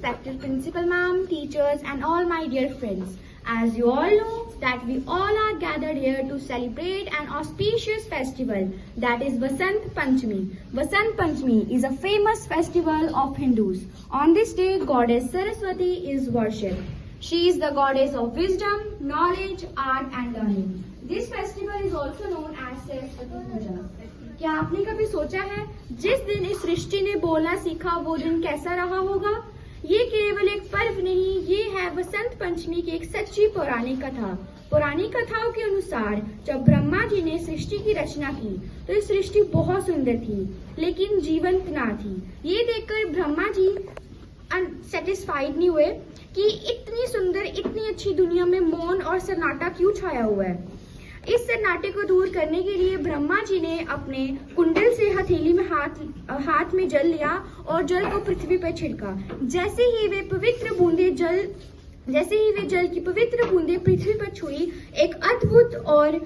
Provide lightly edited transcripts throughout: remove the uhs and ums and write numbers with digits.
respected principal ma'am, teachers and all my dear friends. As you all know that we all are gathered here to celebrate an auspicious festival, that is Vasant Panchami. Vasant Panchami is a famous festival of Hindus. On this day, goddess Saraswati is worshipped. She is the goddess of wisdom, knowledge, art and learning. This festival is also known as Saraswati Puja. क्या आपने कभी सोचा है जिस दिन इस सृष्टि ने बोलना सीखा वो दिन कैसा रहा होगा? ये केवल एक पर्व नहीं, ये है वसंत पंचमी की एक सच्ची पौराणिक कथा। पौराणिक कथाओं के अनुसार जब ब्रह्मा जी ने सृष्टि की रचना की तो ये सृष्टि बहुत सुंदर थी लेकिन जीवंत ना थी। ये देखकर ब्रह्मा जी अनसेटिस्फाइड नहीं हुए कि इतनी सुंदर इतनी अच्छी दुनिया में मौन और सन्नाटा क्यों छाया हुआ है। इस सन्नाटे को दूर करने के लिए ब्रह्मा जी ने अपने कुंडल से हथेली में हाथ में जल लिया और जल को पृथ्वी पर छिड़का। जैसे ही वे जल की पवित्र बूंदें पृथ्वी पर छुई, एक अद्भुत और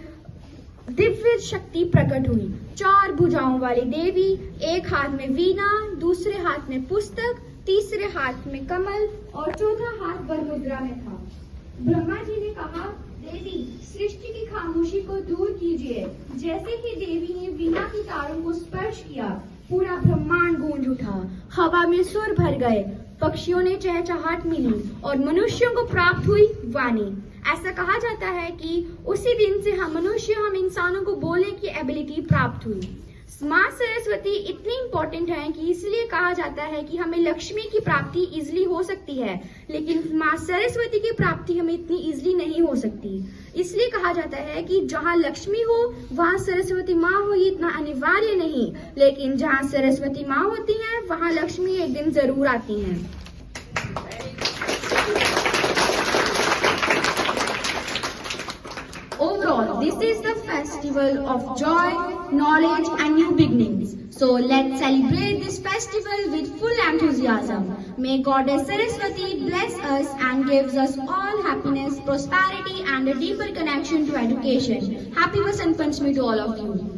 दिव्य शक्ति प्रकट हुई। 4 भुजाओं वाली देवी, एक हाथ में वीणा, दूसरे हाथ में पुस्तक, तीसरे हाथ में कमल और चौथा हाथ वरमुद्रा में था। ब्रह्मा जी ने कहा, देवी सृष्टि की खामोशी को दूर कीजिए। जैसे ही देवी ने वीणा की तारों को स्पर्श किया, पूरा ब्रह्मांड गूंज उठा, हवा में सुर भर गए, पक्षियों ने चहचहाट मिली और मनुष्यों को प्राप्त हुई वाणी। ऐसा कहा जाता है कि उसी दिन से हम इंसानों को बोलने की एबिलिटी प्राप्त हुई। माँ सरस्वती इतनी इम्पोर्टेंट है कि इसलिए कहा जाता है कि हमें लक्ष्मी की प्राप्ति इजिली हो सकती है, लेकिन माँ सरस्वती की प्राप्ति हमें इतनी इजिली नहीं हो सकती। इसलिए कहा जाता है कि जहाँ लक्ष्मी हो वहाँ सरस्वती माँ हो, ये इतना अनिवार्य नहीं, लेकिन जहाँ सरस्वती माँ होती हैं वहाँ लक्ष्मी एक दिन जरूर आती हैं। Overall, this is the festival of joy, knowledge and new beginnings. So let's celebrate this festival with full enthusiasm. May Goddess Saraswati bless us and gives us all happiness, prosperity and a deeper connection to education. Happy Vasant Panchami to all of you.